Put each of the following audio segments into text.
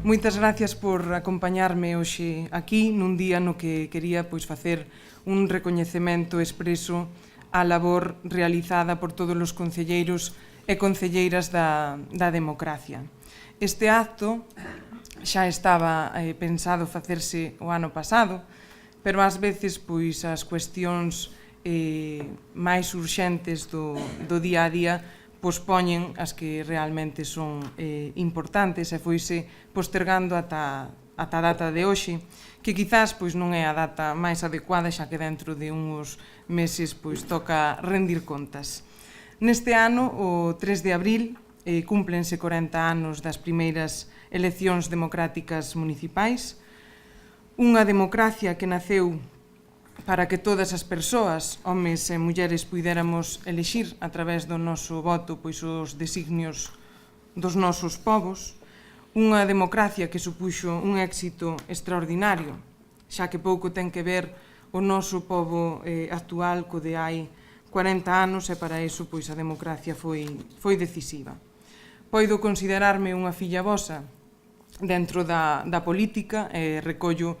Moitas gracias por acompañarme hoxe aquí nun día no que quería facer un recoñecemento expreso á labor realizada por todos os concelleiros e concelleiras da democracia. Este acto xa estaba pensado facerse o ano pasado, pero ás veces as cuestións máis urxentes do día a día pospoñen as que realmente son importantes e foise postergando ata a data de hoxe, que quizás non é a data máis adecuada, xa que dentro de uns meses toca rendir contas. Neste ano, o 3 de abril, cúmplense 40 anos das primeiras eleccións democráticas municipais, unha democracia que naceu para que todas as persoas, homes e mulleres, puidéramos elixir a través do noso voto os designios dos nosos povos, unha democracia que supuxo un éxito extraordinario, xa que pouco ten que ver o noso povo actual co de hai 40 anos e para iso a democracia foi decisiva. Poido considerarme unha filla vosa dentro da política e recollo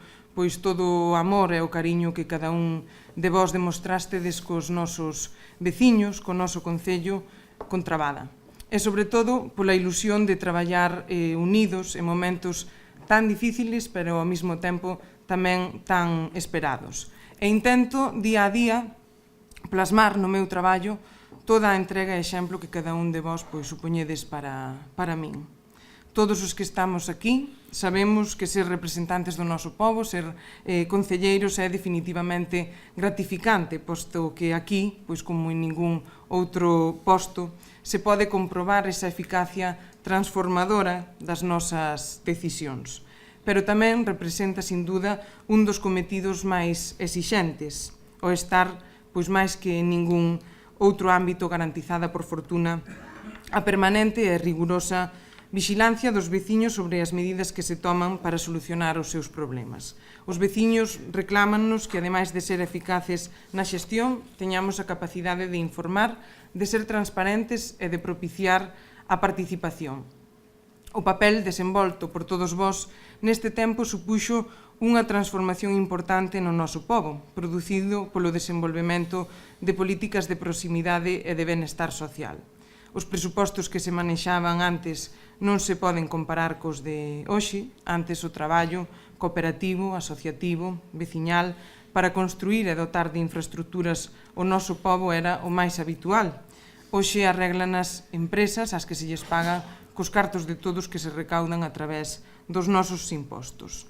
todo o amor e o cariño que cada un de vós demostrastedes cos nosos veciños, co noso concello, con Trabada. E, sobre todo, pola ilusión de traballar unidos en momentos tan difíciles, pero ao mesmo tempo tamén tan esperados. E intento, día a día, plasmar no meu traballo toda a entrega e exemplo que cada un de vós supoñedes para min. Todos os que estamos aquí sabemos que ser representantes do noso povo, ser concelleiros é definitivamente gratificante, posto que aquí, como en ningún outro posto, se pode comprobar esa eficacia transformadora das nosas decisións. Pero tamén representa, sin dúda, un dos cometidos máis exixentes, o estar, máis que en ningún outro ámbito, garantizada, por fortuna, a permanente e rigurosa vixilancia dos veciños sobre as medidas que se toman para solucionar os seus problemas. Os veciños reclámannos que, ademais de ser eficaces na xestión, teñamos a capacidade de informar, de ser transparentes e de propiciar a participación. O papel desenvolto por todos vós neste tempo supuxo unha transformación importante no noso pobo, producido polo desenvolvemento de políticas de proximidade e de benestar social. Os presupostos que se manexaban antes non se poden comparar cos de hoxe. Antes o traballo cooperativo, asociativo, veciñal, para construir e dotar de infraestructuras o noso pobo era o máis habitual. Hoxe arreglan as empresas ás que se lles paga cos cartos de todos que se recaudan a través dos nosos impostos.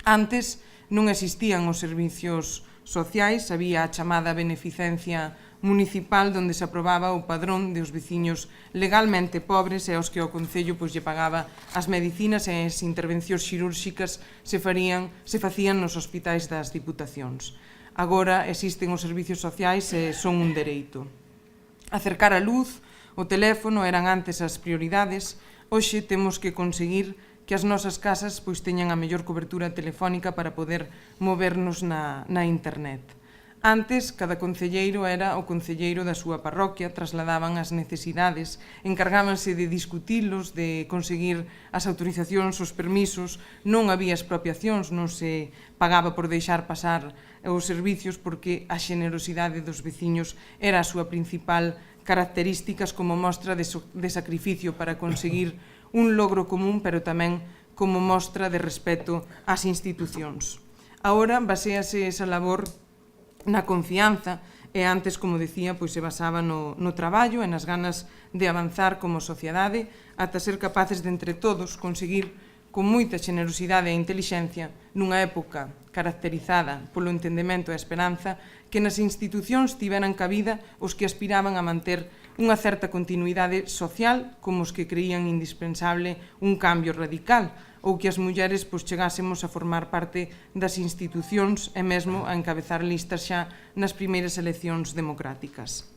Antes non existían os servicios sociais, había a chamada beneficencia municipal, onde se aprobaba o padrón de os veciños legalmente pobres e aos que o Concello lle pagaba as medicinas e as intervencións xirúrxicas se facían nos hospitais das diputacións. Agora existen os servicios sociais e son un dereito. Acercar a luz, o teléfono eran antes as prioridades. Hoxe temos que conseguir que as nosas casas teñan a mellor cobertura telefónica para poder movernos na internet. Antes, cada concelleiro era o concelleiro da súa parroquia, trasladaban as necesidades, encargábanse de discutilos, de conseguir as autorizacións, os permisos, non había expropiacións, non se pagaba por deixar pasar os servicios porque a xenerosidade dos veciños era a súa principal característica como mostra de sacrificio para conseguir un logro común, pero tamén como mostra de respeto ás institucións. Agora baséase esa labor na confianza e antes, como decía, se basaba no traballo e nas ganas de avanzar como sociedade ata ser capaces de entre todos conseguir con moita xenerosidade e intelixencia nunha época caracterizada polo entendemento e a esperanza que nas institucións tiveran cabida os que aspiraban a manter unha certa continuidade social como os que creían indispensable un cambio radical ou que as mulleres chegásemos a formar parte das institucións e mesmo a encabezar listas xa nas primeiras eleccións democráticas.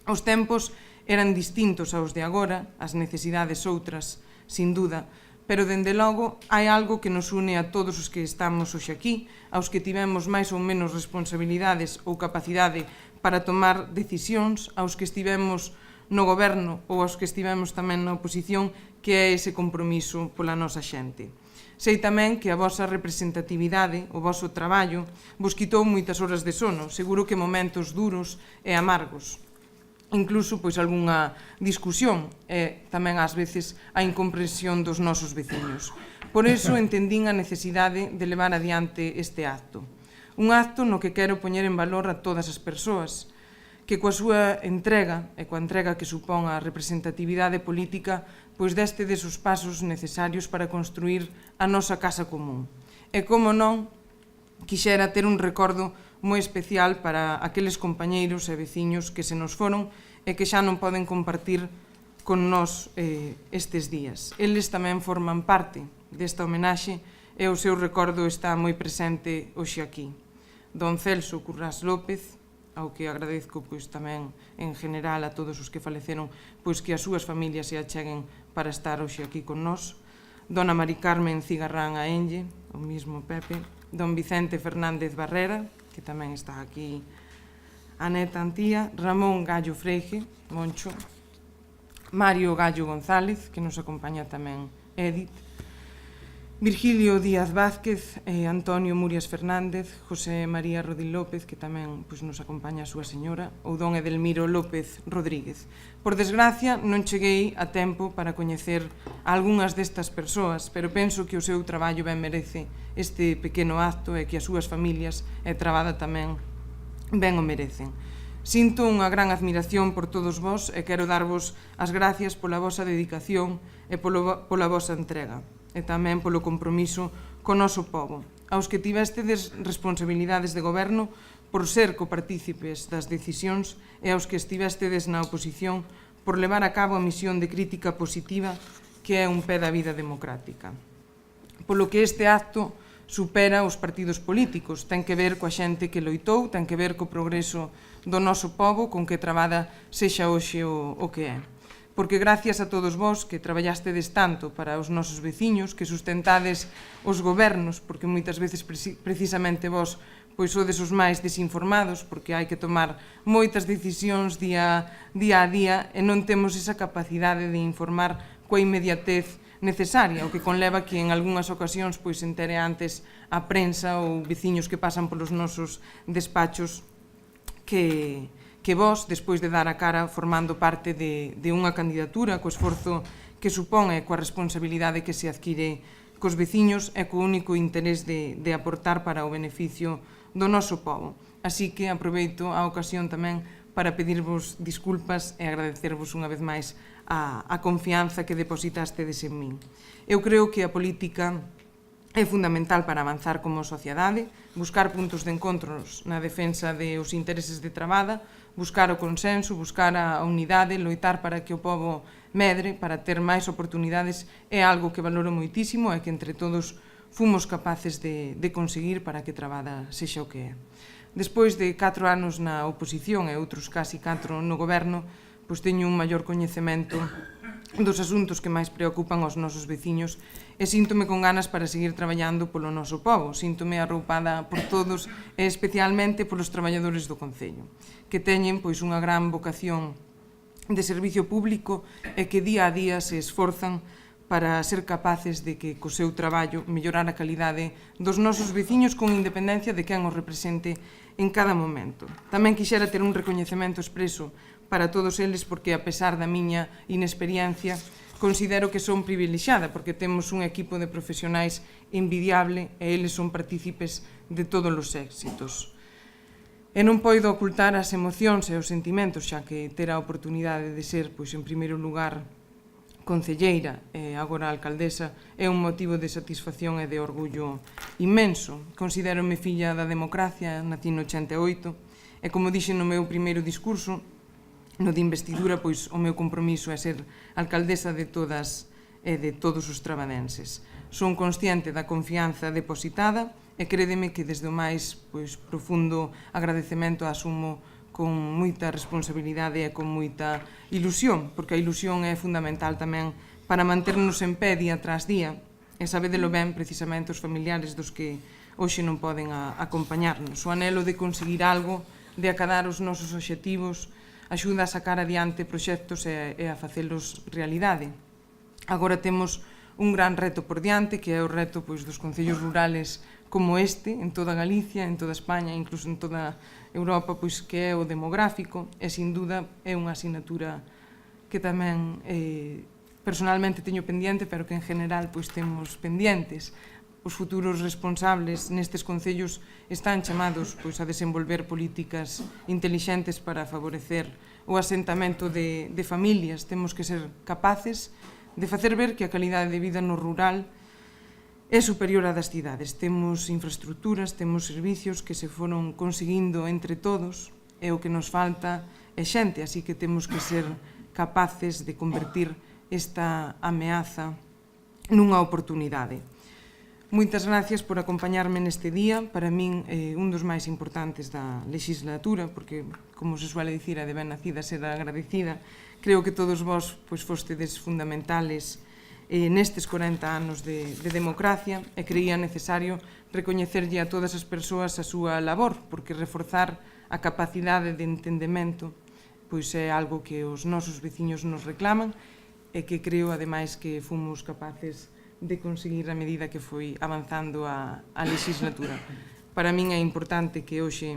Os tempos eran distintos aos de agora, as necesidades outras, sin dúda, pero, dende logo, hai algo que nos une a todos os que estamos hoxe aquí, aos que tivemos máis ou menos responsabilidades ou capacidade para tomar decisións, aos que estivemos no goberno ou aos que estivemos tamén na oposición, que é ese compromiso pola nosa xente. Sei tamén que a vosa representatividade, o voso traballo, vos quitou moitas horas de sono, seguro que momentos duros e amargos. Incluso, pois, algunha discusión e tamén ás veces a incomprensión dos nosos veciños. Por iso entendín a necesidade de levar adiante este acto. Un acto no que quero poñer en valor a todas as persoas, que coa súa entrega e coa entrega que supón a representatividade política, pois destedes os pasos necesarios para construir a nosa casa común. E, como non, quixera ter un recordo moi especial para aqueles compañeiros e veciños que se nos foron e que xa non poden compartir con nós estes días. Eles tamén forman parte desta homenaxe e o seu recordo está moi presente hoxe aquí. Don Celso Currás López, ao que agradezco pois tamén en general a todos os que faleceron, pois que as súas familias se acheguen para estar hoxe aquí con nós. Dona Mari Carmen Cigarrán Aenlle, o mismo Pepe. Don Vicente Fernández Barrera, que tamén está aquí, a neta Antía. Ramón Gallo Freige, Moncho. Mario Gallo González, que nos acompaña tamén Edith. Virgilio Díaz Vázquez, Antonio Murias Fernández, José María Rodil López, que tamén pois, nos acompaña a súa señora, ou don Edelmiro López Rodríguez. Por desgracia, non cheguei a tempo para coñecer algunhas destas persoas, pero penso que o seu traballo ben merece este pequeno acto e que as súas familias e trabada tamén ben o merecen. Sinto unha gran admiración por todos vós e quero darvos as gracias pola vosa dedicación e pola vosa entrega, e tamén polo compromiso co noso pobo, aos que tivestedes responsabilidades de goberno por ser copartícipes das decisións e aos que estivestedes na oposición por levar a cabo a misión de crítica positiva que é un pé da vida democrática. Polo que este acto supera os partidos políticos, ten que ver coa xente que loitou, ten que ver co progreso do noso pobo, con que trabada sexa hoxe o que é. Porque gracias a todos vós que traballastedes tanto para os nosos veciños, que sustentades os gobernos, porque moitas veces precisamente vós pois sodes os máis desinformados, porque hai que tomar moitas decisións día a día e non temos esa capacidade de informar coa inmediatez necesaria, o que conleva que en algunhas ocasións pois entere antes a prensa ou veciños que pasan polos nosos despachos que vós, despois de dar a cara formando parte de unha candidatura, co esforzo que supón e coa responsabilidade que se adquire cos veciños e co único interés de aportar para o beneficio do noso pobo. Así que aproveito a ocasión tamén para pedirvos disculpas e agradecervos unha vez máis a confianza que depositastes en min. Eu creo que a política é fundamental para avanzar como sociedade, buscar puntos de encontros na defensa dos intereses de trabada, buscar o consenso, buscar a unidade, loitar para que o pobo medre, para ter máis oportunidades, é algo que valoro moitísimo e que entre todos fomos capaces de conseguir para que trabada sexa o que é. Despois de 4 anos na oposición e outros casi 4 no goberno, pois teño un maior coñecemento dos asuntos que máis preocupan aos nosos veciños e síntome con ganas para seguir traballando polo noso pobo. Síntome arroupada por todos e especialmente polos traballadores do Concello, que teñen pois unha gran vocación de servicio público e que día a día se esforzan para ser capaces de que co seu traballo mellorar a calidade dos nosos veciños con independencia de quen os represente en cada momento. Tamén quixera ter un recoñecemento expreso para todos eles porque, a pesar da miña inexperiencia, considero que son privilexiada porque temos un equipo de profesionais envidiable e eles son partícipes de todos os éxitos. E non poido ocultar as emocións e os sentimentos, xa que ter a oportunidade de ser, pois, en primeiro lugar, concelleira e agora alcaldesa é un motivo de satisfacción e de orgullo inmenso. Considérome filla da democracia, nací no 88 e, como dixen no meu primeiro discurso, no de investidura, pois o meu compromiso é ser alcaldesa de todas e de todos os trabadenses. Son consciente da confianza depositada e crédeme que desde o máis profundo agradecemento asumo con moita responsabilidade e con moita ilusión, porque a ilusión é fundamental tamén para manternos en pé día tras día e sabedelo ben precisamente os familiares dos que hoxe non poden acompañarnos. O anhelo de conseguir algo, de acadar os nosos obxectivos, axuda a sacar adiante proxectos e a facelos realidade. Agora temos un gran reto por diante, que é o reto dos concellos rurales como este, en toda Galicia, en toda España, incluso en toda Europa, que é o demográfico, e sin duda é unha asignatura que tamén personalmente teño pendiente, pero que en general temos pendientes. Os futuros responsables nestes concellos están chamados a desenvolver políticas intelixentes para favorecer o asentamento de familias. Temos que ser capaces de facer ver que a calidade de vida no rural é superior á das cidades. Temos infraestructuras, temos servicios que se foron conseguindo entre todos, e o que nos falta é xente, así que temos que ser capaces de convertir esta ameaza nunha oportunidade. Moitas gracias por acompañarme neste día, para min un dos máis importantes da legislatura, porque, como se suele dicir, a de ben nacida ser agradecida. Creo que todos vós fostedes fundamentales nestes 40 anos de democracia, e creía necesario recoñecerlle a todas as persoas a súa labor, porque reforzar a capacidade de entendemento é algo que os nosos veciños nos reclaman, e que creo, ademais, que fomos capaces de conseguir a medida que foi avanzando a legislatura. Para min é importante que hoxe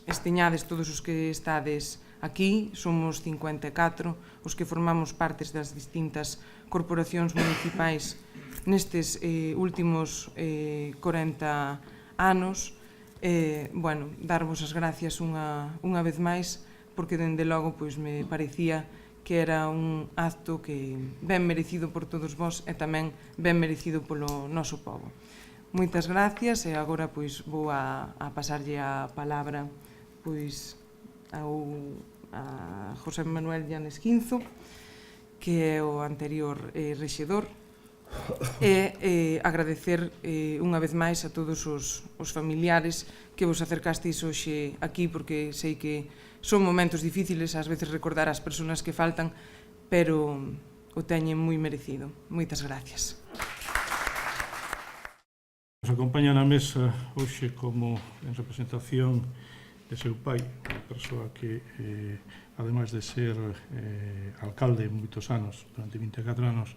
esteñades todos os que estades aquí, somos 54 os que formamos partes das distintas corporacións municipais nestes últimos 40 anos. Darvos as gracias unha vez máis, porque dende logo me parecía que era un acto que ben merecido por todos vós e tamén ben merecido polo noso pobo. Moitas gracias, e agora vou a pasarlle a palabra a José Manuel Llanes Quinzo, que é o anterior rexedor, e agradecer unha vez máis a todos os familiares que vos acercasteis hoxe aquí, porque sei que son momentos difíciles, ás veces recordar as persoas que faltan, pero o teñen moi merecido. Moitas gracias. Nos acompaña na mesa hoxe como en representación de seu pai, unha persoa que, ademais de ser alcalde moitos anos, durante 24 anos,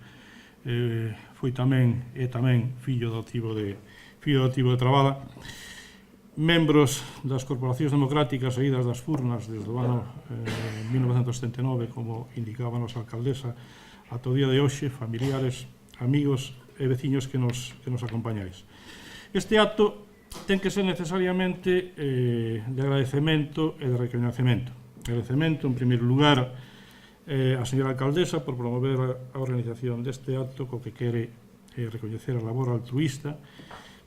foi tamén fillo adoptivo de Trabada, membros das corporacións democráticas saídas das urnas desde o ano 1979, como indicaba a nosa alcaldesa, ata o día de hoxe, familiares, amigos e veciños que nos acompañáis. Este acto ten que ser necesariamente de agradecemento e de recoñecemento. Agradecemento, en primeiro lugar, a señora alcaldesa por promover a organización deste acto, co que quere recoñecer a labor altruísta,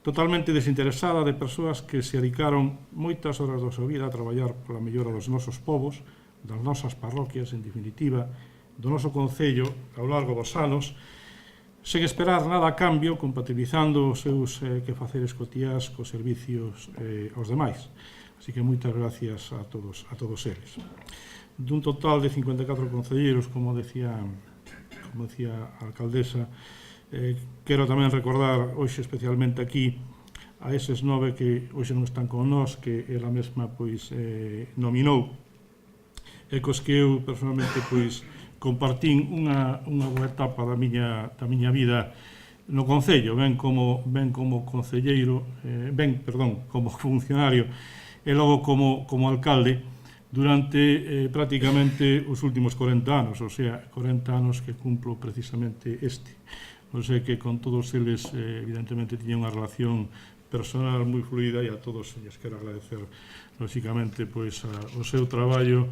totalmente desinteresada, de persoas que se dedicaron moitas horas da súa vida a traballar pola mellora dos nosos povos, das nosas parroquias, en definitiva, do noso concello ao largo dos anos, sen esperar nada a cambio, compatibilizando os seus quefaceres cotiás cos servicios aos demais. Así que moitas gracias a todos eles. Dun total de 54 concelleiros, como decía a alcaldesa, quero tamén recordar hoxe especialmente aquí a eses 9 que hoxe non están con nós, que ela mesma nominou, e cos que eu personalmente compartín unha boa etapa da miña vida no concello, ben como concelleiro, como funcionario e logo como alcalde durante prácticamente os últimos 40 anos, o sea, 40 anos que cumplo precisamente este. Non sei que con todos eles evidentemente tiña unha relación personal moi fluida, e a todos lles quero agradecer lóxicamente o seu traballo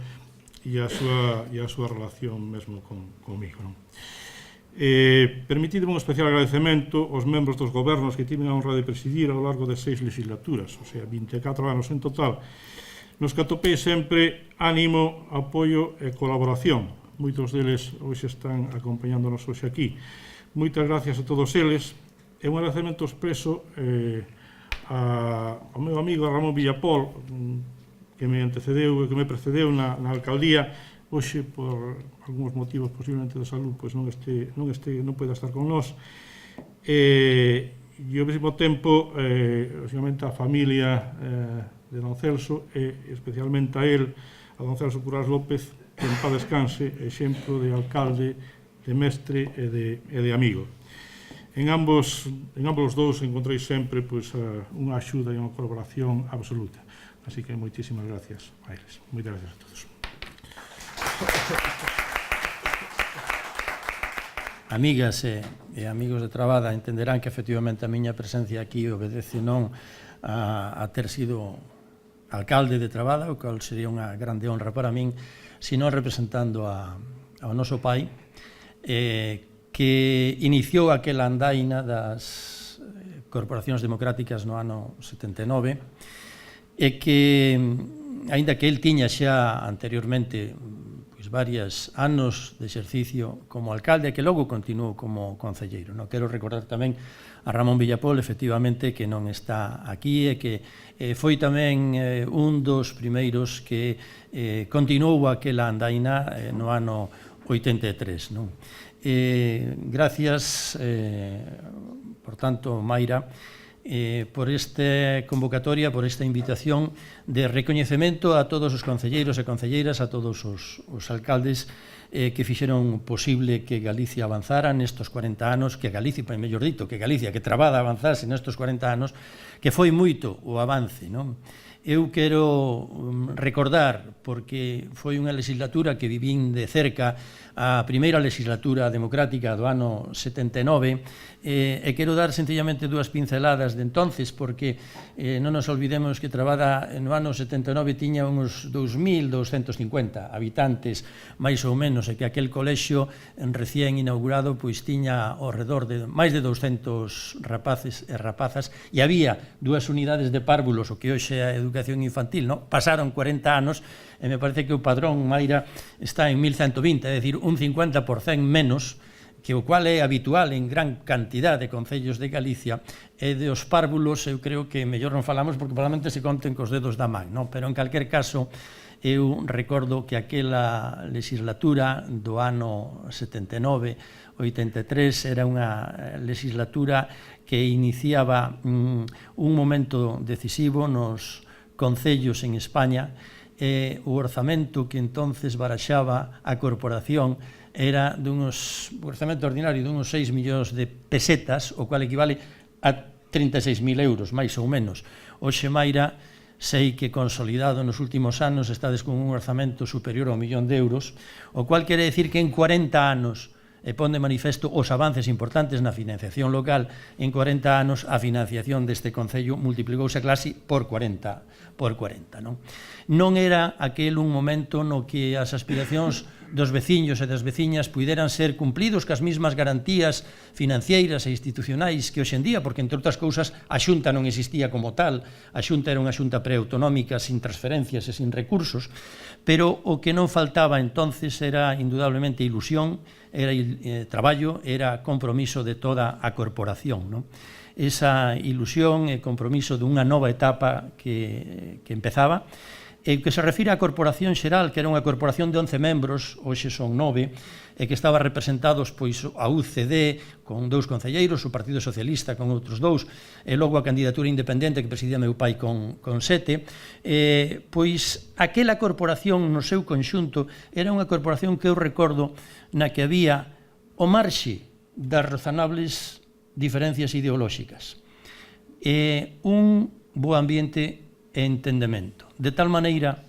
e a súa relación mesmo comigo. Permitidme un especial agradecemento aos membros dos gobernos que tiven a honra de presidir ao largo de 6 legislaturas, o sea, 24 anos en total, nos que atopei sempre ánimo, apoio e colaboración. Moitos deles hoxe están acompañándonos hoxe aquí. Moitas gracias a todos eles, e un agradecemento expreso ao meu amigo Ramón Villapol, que me antecedeu e que me precedeu na alcaldía. Hoxe, por algúns motivos posiblemente de salud, non poida estar con nós, e ao mesmo tempo a familia de don Celso, e especialmente a él, a don Celso Curás López, que en paz descanse, exemplo de alcalde mestre e de amigo. En ambos os dous encontrei sempre unha axuda e unha colaboración absoluta. Así que moitísimas gracias, Maires. Moitas gracias a todos. Amigas e amigos de Trabada entenderán que efectivamente a miña presencia aquí obedece non a ter sido alcalde de Trabada, o cal sería unha grande honra para min, sino representando ao noso pai, que iniciou aquela andaina das corporacións democráticas no ano 79 e que, aínda que el tiña xa anteriormente varios anos de exercicio como alcalde, que logo continuou como concelleiro. Non quero recordar tamén a Ramón Villapol, efectivamente, que non está aquí e que foi tamén un dos primeiros que continuou aquela andaina no ano 83. Non? Gracias, por tanto, Mayra, por esta convocatoria, por esta invitación de recoñecemento a todos os concelleiros e concelleiras, a todos os alcaldes que fixeron posible que Galicia avanzara nestos 40 anos, que Galicia, mellor dito, que Galicia, que Trabada avanzase nestos 40 anos, que foi moito o avance, non? Eu quero recordar, porque foi unha legislatura que vivín de cerca, a primeira legislatura democrática do ano 79, e quero dar sencillamente dúas pinceladas de entonces, porque non nos olvidemos que Trabada no ano 79 tiña uns 2.250 habitantes, máis ou menos, e que aquel colexio recén inaugurado pois tiña ao redor de máis de 200 rapaces e rapazas, e había dúas unidades de párvulos, o que hoxe é a educación infantil, non? Pasaron 40 anos, e me parece que o padrón, Mayra, está en 1120, é dicir, un 50% menos, que o cual é habitual en gran cantidad de concellos de Galicia, e dos párvulos eu creo que mellor non falamos porque probablemente se conten cos dedos da man, non? Pero en calquer caso eu recordo que aquela legislatura do ano 79-83 era unha legislatura que iniciaba un momento decisivo nos concellos en España, e o orzamento que entonces baraxaba a corporación era dunos orzamento ordinario dunos 6 millóns de pesetas, o cual equivale a 36.000 euros, máis ou menos. Hoxe, Mayra, sei que consolidado nos últimos anos estades con un orzamento superior ao 1 millón de euros, o cual quere decir que en 40 anos, e pon de manifesto os avances importantes na financiación local, en 40 anos a financiación deste concello multiplicouse a clase por 40, non? Non era aquel un momento no que as aspiracións dos veciños e das veciñas puideran ser cumplidos cas mesmas garantías financeiras e institucionais que hoxe en día, porque, entre outras cousas, a Xunta non existía como tal, a Xunta era unha Xunta preautonómica sin transferencias e sin recursos, pero o que non faltaba entonces era, indudablemente, ilusión, era traballo, era compromiso de toda a corporación, non? Esa ilusión e compromiso dunha nova etapa que empezaba, e que se refire á Corporación Xeral, que era unha corporación de 11 membros, hoxe son 9, e que estaba representados pois a UCD con 2 concelleiros, o Partido Socialista con outros 2, e logo a candidatura independente que presidía meu pai con 7, pois aquela corporación no seu conxunto era unha corporación que eu recordo na que había o marxe das razonables diferencias ideolóxicas e un bo ambiente e entendemento, de tal maneira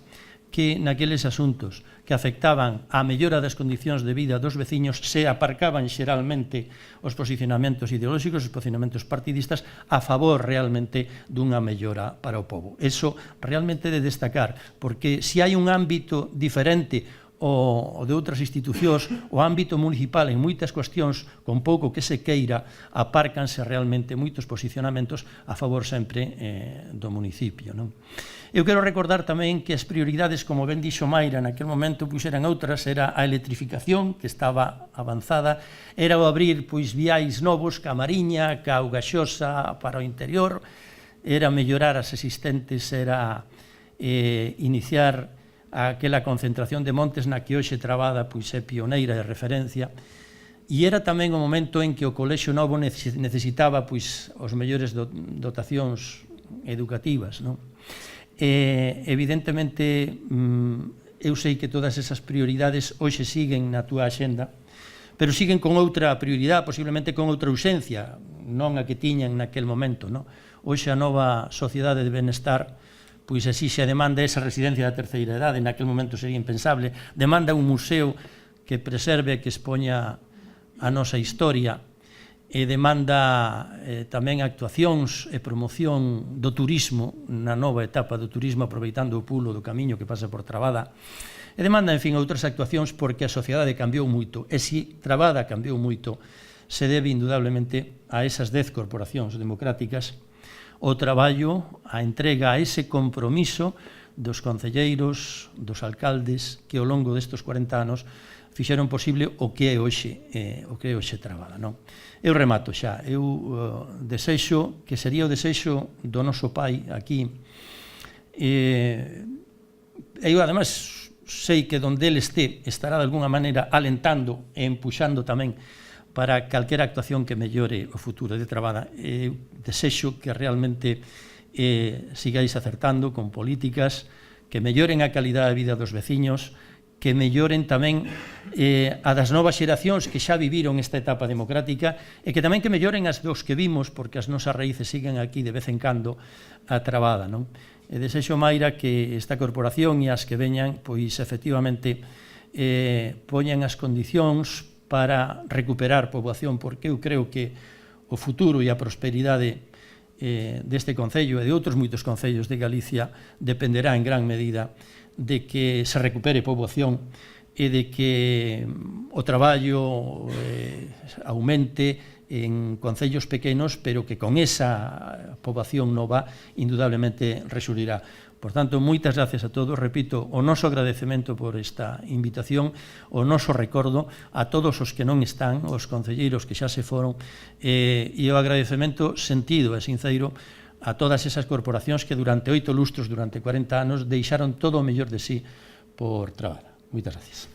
que naqueles asuntos que afectaban á mellora das condicións de vida dos veciños se aparcaban xeralmente os posicionamentos ideolóxicos, os posicionamentos partidistas a favor realmente dunha mellora para o povo. Eso realmente de destacar, porque se hai un ámbito diferente o de outras institucións, o ámbito municipal en moitas cuestións, con pouco que se queira, apárcanse realmente moitos posicionamentos a favor sempre do municipio, non? Eu quero recordar tamén que as prioridades, como ben dixo Mayra, naquele momento pois eran outras, era a electrificación, que estaba avanzada, era o abrir pois viais novos, ca Mariña, ca Augaxosa, para o interior, era mellorar as existentes, era iniciar aquela concentración de montes na que hoxe Trabada pois é pioneira de referencia, e era tamén o momento en que o colexio novo necesitaba pois os mellores dotacións educativas, non? Evidentemente eu sei que todas esas prioridades hoxe siguen na túa axenda, pero siguen con outra prioridade, posiblemente con outra urxencia, non a que tiñan naquel momento. Hoxe a nova sociedade de benestar pois exixe e demanda esa residencia da terceira idade, naquel momento sería impensable, demanda un museo que preserve e que expoña a nosa historia, e demanda tamén actuacións e promoción do turismo na nova etapa do turismo, aproveitando o pulo do camiño que pasa por Trabada, e demanda, en fin, outras actuacións porque a sociedade cambiou moito, e se Trabada cambiou moito, se debe indudablemente a esas 10 corporacións democráticas, o traballo, a entrega, a ese compromiso dos concelleiros, dos alcaldes que ao longo destes 40 anos fixeron posible o que é hoxe Trabada. Eu remato xa, eu desexo, que sería o desexo do noso pai aquí, eu además sei que donde ele estará de alguna maneira alentando e empuxando tamén para calquera actuación que mellore o futuro de Trabada. Desexo que realmente sigáis acertando con políticas que melloren a calidade de vida dos veciños, que melloren tamén a das novas xeracións que xa viviron esta etapa democrática e que tamén que melloren as dos que vimos, porque as nosas raíces siguen aquí de vez en cando a Trabada. E desexo, Mayra, que esta corporación e as que veñan, pois efectivamente poñan as condicións para recuperar poboación, porque eu creo que o futuro e a prosperidade deste concello e de outros moitos concellos de Galicia dependerá en gran medida de que se recupere poboación e de que o traballo aumente en concellos pequenos, pero que con esa poboación nova indudablemente resurdirá. Por tanto, moitas gracias a todos. Repito, o noso agradecemento por esta invitación, o noso recordo a todos os que non están, os concelleiros que xa se foron, e o agradecemento sentido e sincero a todas esas corporacións que durante 8 lustros, durante 40 anos, deixaron todo o mellor de sí por Trabada. Moitas gracias.